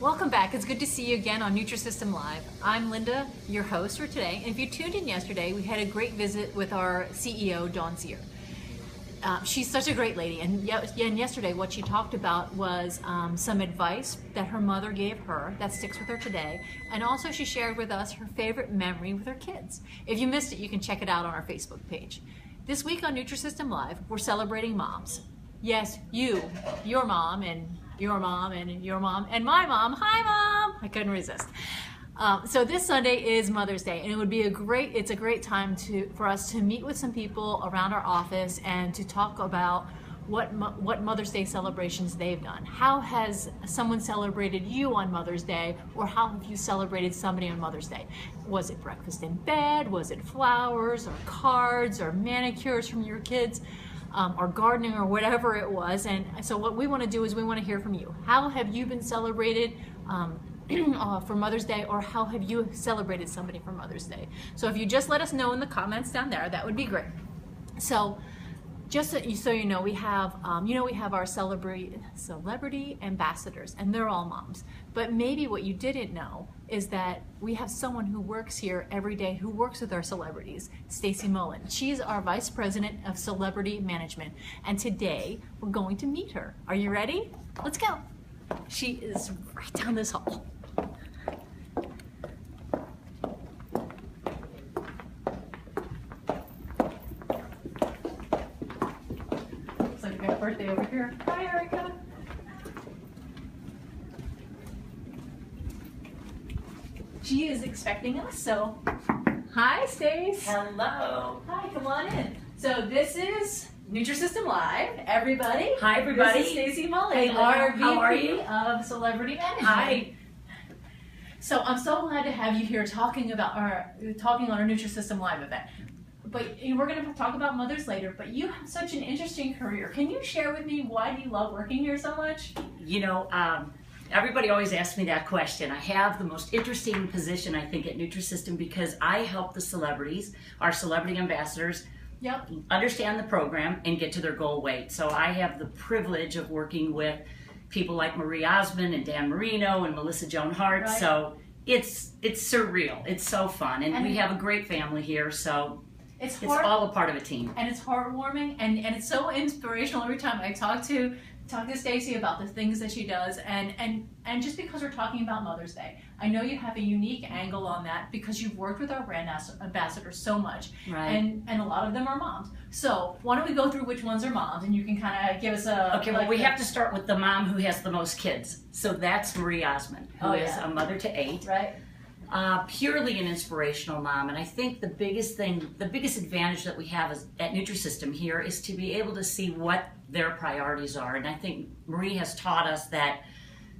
Welcome back. It's good to see you again on Nutrisystem Live. I'm Linda, your host for today. And if you tuned in yesterday, we had a great visit with our CEO, Dawn Zier. She's such a great lady. And yesterday, what she talked about was some advice that her mother gave her that sticks with her today. And also she shared with us her favorite memory with her kids. If you missed it, you can check it out on our Facebook page. This week on Nutrisystem Live, we're celebrating moms. Yes, you, your mom, and your mom, and your mom, and my mom. Hi, Mom! I couldn't resist. So this Sunday is Mother's Day, and it would be it's a great time for us to meet with some people around our office and to talk about what Mother's Day celebrations they've done. How has someone celebrated you on Mother's Day, or how have you celebrated somebody on Mother's Day? Was it breakfast in bed? Was it flowers, or cards, or manicures from your kids? Or gardening, or whatever it was. And so what we want to do is we want to hear from you. How have you been celebrated for Mother's Day, or how have you celebrated somebody for Mother's Day? So if you just let us know in the comments down there, that would be great. So just so you know, we have our celebrity ambassadors, and they're all moms. But maybe what you didn't know is that we have someone who works here every day who works with our celebrities, Stacie Mullen. She's our Vice President of Celebrity Management, and today we're going to meet her. Are you ready? Let's go. She is right down this hall. Looks like we got a birthday over here. Hi, Erica. She is expecting us, so hi, Stace. Hello. Hi, come on in. So this is Nutrisystem Live, everybody. Hi, everybody. This is Stacie Mullen, Hey, our how are VP you? of Celebrity Management. Hi. So I'm so glad to have you here talking on our Nutrisystem Live event. But we're going to talk about mothers later, but you have such an interesting career. Can you share with me why do you love working here so much? You know, everybody always asks me that question. I have the most interesting position, I think, at Nutrisystem because I help the celebrities, our celebrity ambassadors, understand the program and get to their goal weight. So I have the privilege of working with people like Marie Osmond and Dan Marino and Melissa Joan Hart. Right. So it's surreal. It's so fun. And we have a great family here, so it's all a part of a team. And it's heartwarming, and it's so inspirational every time I talk to Stacie about the things that she does, and just because we're talking about Mother's Day, I know you have a unique angle on that because you've worked with our brand ambassadors so much, right? And a lot of them are moms. So why don't we go through which ones are moms, and you can kind of give us a well, we have to start with the mom who has the most kids. So that's Marie Osmond, who is a mother to 8. Right. Purely an inspirational mom, and I think the biggest advantage that we have at Nutrisystem here is to be able to see what their priorities are. And I think Marie has taught us that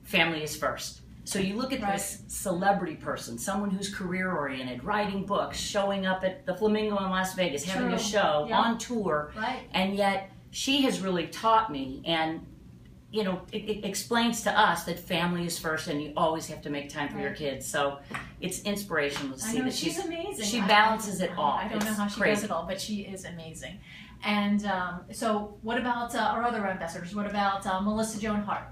family is first. So you look at this celebrity person, someone who's career-oriented, writing books, showing up at the Flamingo in Las Vegas, having a show, on tour, and yet she has really taught me, and you know, it explains to us that family is first, and you always have to make time for your kids. So it's inspirational to see that she's amazing. She balances it all. I don't know how she does it all, but she is amazing. And so what about our other ambassadors? What about Melissa Joan Hart?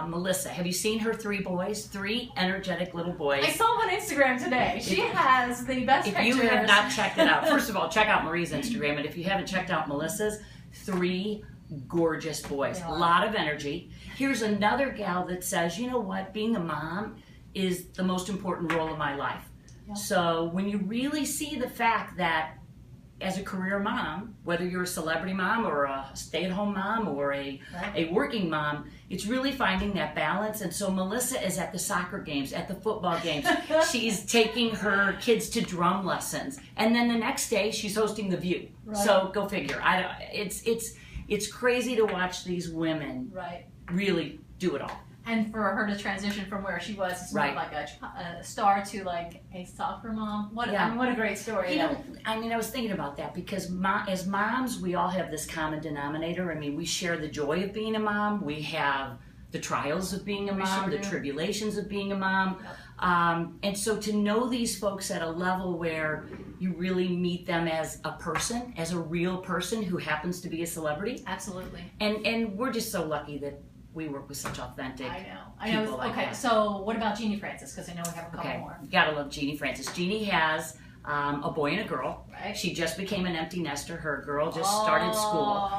Melissa, have you seen her 3 boys? 3 energetic little boys. I saw them on Instagram today. She has the best pictures. If you have not checked it out, first of all, check out Marie's Instagram. And if you haven't checked out Melissa's, 3 gorgeous boys, a lot of energy. Here's another gal that says, you know what, being a mom is the most important role of my life. So when you really see the fact that as a career mom, whether you're a celebrity mom or a stay-at-home mom or a working mom, it's really finding that balance. And so Melissa is at the soccer games, at the football games. She's taking her kids to drum lessons. And then the next day she's hosting The View. So go figure. It's crazy to watch these women really do it all. And for her to transition from where she was, like a star to like a soccer mom. I mean, what a great story. You know, I mean, I was thinking about that because as moms, we all have this common denominator. I mean, we share the joy of being a mom. We have the trials of being a mom, the tribulations of being a mom. And so to know these folks at a level where you really meet them as a person, as a real person who happens to be a celebrity. Absolutely. And we're just so lucky that we work with such authentic I know. people like okay, that. so what about Jeannie Francis? Because I know we have a couple more. You gotta love Jeannie Francis. Jeannie has a boy and a girl. Right. She just became an empty nester. Her girl just started school.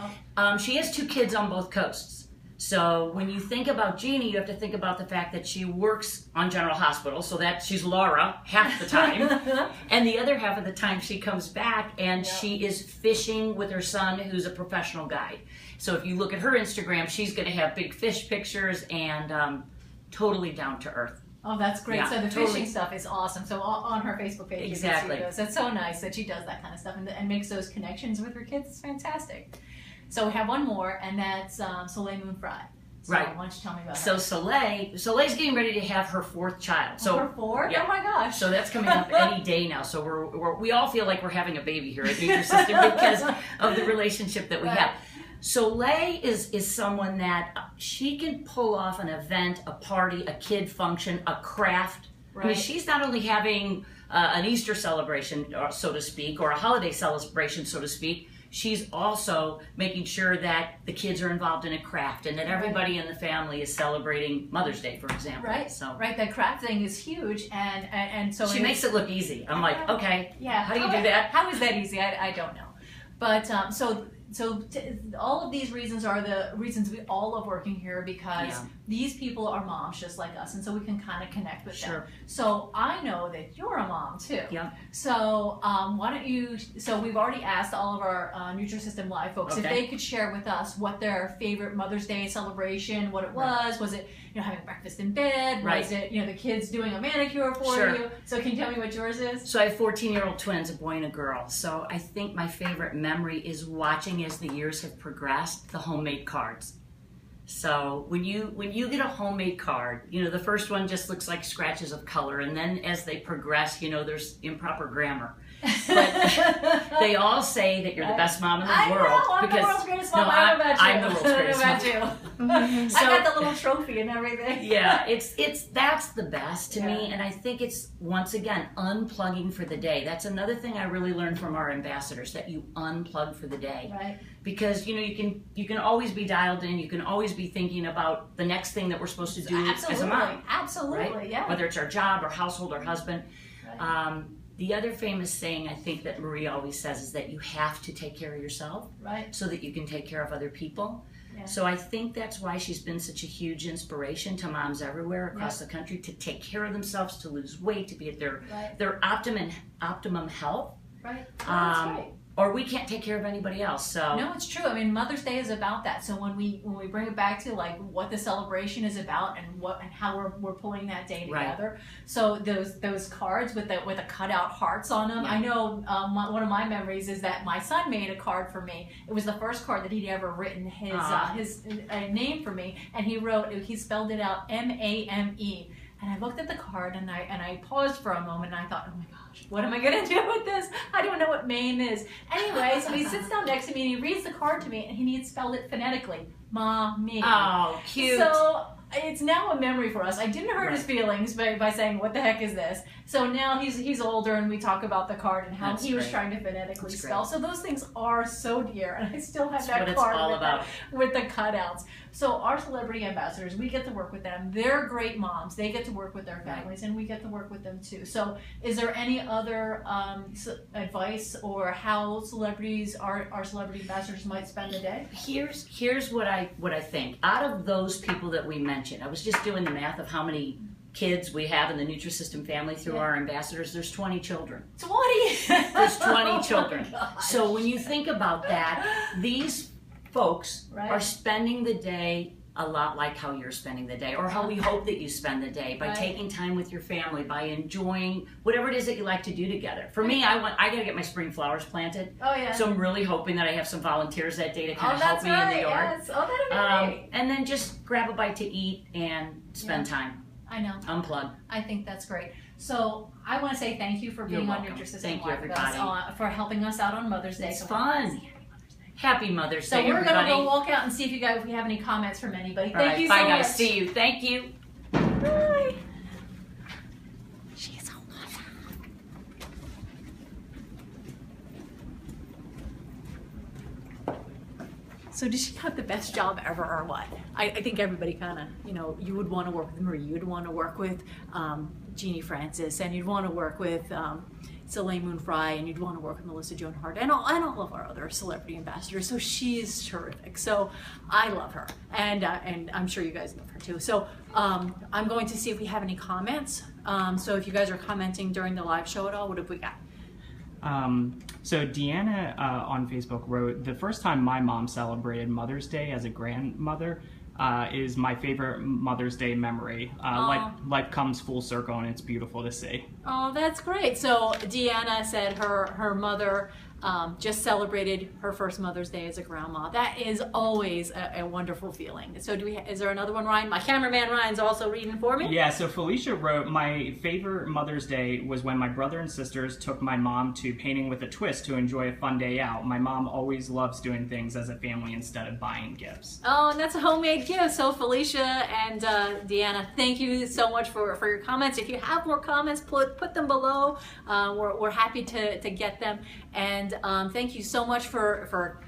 She has 2 kids on both coasts. So when you think about Jeannie, you have to think about the fact that she works on General Hospital, so that she's Laura half the time, and the other half of the time she comes back and she is fishing with her son, who's a professional guide. So if you look at her Instagram, she's going to have big fish pictures and totally down to earth. Oh, that's great. Yeah, so the totally. fishing stuff is awesome. So on her Facebook page, Exactly. you can see those. That's so nice that she does that kind of stuff and makes those connections with her kids. It's fantastic. So we have one more, and that's Soleil Moon Fry. So Right. why don't you tell me about So her? Soleil's getting ready to have her 4th child. So Her 4th? yeah. Oh my gosh. So that's coming up any day now. So we all feel like we're having a baby here at Nutrisystem because of the relationship that we Right. have. Soleil is someone that she can pull off an event, a party, a kid function, a craft. Right. I mean, she's not only having an Easter celebration, so to speak, or a holiday celebration, so to speak. She's also making sure that the kids are involved in a craft and that everybody in the family is celebrating Mother's Day, for example. Right. So Right. That craft thing is huge, and so she makes it look easy. I'm like, okay, yeah. how do you do that? How is that easy? I don't know. But all of these reasons are the reasons we all love working here because these people are moms just like us, and so we can kind of connect with them. So I know that you're a mom too. Yeah. So why don't you? So we've already asked all of our Nutrisystem Live folks if they could share with us what their favorite Mother's Day celebration, what it was. Was it having breakfast in bed? Was it the kids doing a manicure for you? So can you tell me what yours is? So I have 14-year-old twins, a boy and a girl. So I think my favorite memory is watching as the years have progressed the homemade cards. So when you get a homemade card, the first one just looks like scratches of color, and then as they progress, there's improper grammar. But they all say that you're the best mom in the world. I'm the world's greatest mom. I don't know about you. I'm the world's greatest mom. I don't know about you. So, I got the little trophy and everything. Yeah, that's the best to me, and I think it's once again unplugging for the day. That's another thing I really learned from our ambassadors, that you unplug for the day. Right. Because you can always be dialed in, you can always be thinking about the next thing that we're supposed to do as a mom. Absolutely, right? yeah. Whether it's our job or household or husband. Right. The other famous saying I think that Marie always says is that you have to take care of yourself so that you can take care of other people. Yeah. So I think that's why she's been such a huge inspiration to moms everywhere across the country to take care of themselves, to lose weight, to be at their optimum health. Right. That's right. Or we can't take care of anybody else. So no, it's true. I mean, Mother's Day is about that. So when we bring it back to like what the celebration is about and how we're pulling that day together. So those cards with the cutout hearts on them. I know one of my memories is that my son made a card for me. It was the first card that he'd ever written his name for me, and he spelled it out MAME. And I looked at the card and I paused for a moment and I thought, oh my gosh, what am I going to do with this? I don't know what MAME is. Anyway, so he sits down next to me and he reads the card to me and he had spelled it phonetically. Ma-me. Oh, cute. So it's now a memory for us. I didn't hurt his feelings by saying, what the heck is this? So now he's older and we talk about the card and how he was trying to phonetically spell. So those things are so dear, and I still have that card with the cutouts. So our celebrity ambassadors, we get to work with them. They're great moms. They get to work with their families, and we get to work with them too. So is there any other advice or how our celebrity ambassadors might spend the day? Here's what I think. Out of those people that we mentioned, I was just doing the math of how many kids we have in the Nutrisystem family through our ambassadors. There's 20 children. 20? There's 20 children. So when you think about that, these folks are spending the day a lot like how you're spending the day, or how we hope that you spend the day, by taking time with your family, by enjoying whatever it is that you like to do together. For me, I got to get my spring flowers planted. Oh yeah. So I'm really hoping that I have some volunteers that day to kind of help me in the yard. Yes. Oh, that'd be great. And then just grab a bite to eat and spend time. I know. Unplug. I think that's great. So I want to say thank you for being on Nutrisystem. Thank you, everybody. For helping us out on Mother's Day. It's fun. Happy Mother's Day, So we're everybody. going to go walk out and see if we have any comments from anybody. Thank you so much. Bye, guys. See you. Thank you. Bye. She's so awesome. So did she have the best job ever or what? I think everybody kind of, you would want to work with Marie, you'd want to work with Jeannie Francis, and you'd want to work with Soleil Moon Frye, and you'd want to work with Melissa Joan Hart, and all of our other celebrity ambassadors. So she's terrific. So I love her, and I'm sure you guys love her too. So I'm going to see if we have any comments. So if you guys are commenting during the live show at all, what have we got? So Deanna on Facebook wrote, the first time my mom celebrated Mother's Day as a grandmother is my favorite Mother's Day memory. Life comes full circle, and it's beautiful to see. Oh, that's great. So Deanna said her mother just celebrated her first Mother's Day as a grandma. That is always a wonderful feeling. So is there another one, Ryan? My cameraman Ryan's also reading for me. Yeah, so Felicia wrote, my favorite Mother's Day was when my brother and sisters took my mom to Painting with a Twist to enjoy a fun day out. My mom always loves doing things as a family instead of buying gifts. Oh, and that's a homemade gift. So Felicia and Deanna, thank you so much for your comments. If you have more comments, put them below. We're happy to get them. And thank you so much for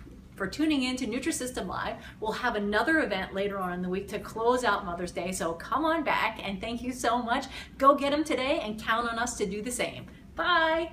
tuning in to Nutrisystem Live. We'll have another event later on in the week to close out Mother's Day, so come on back, and thank you so much. Go get them today and count on us to do the same. Bye.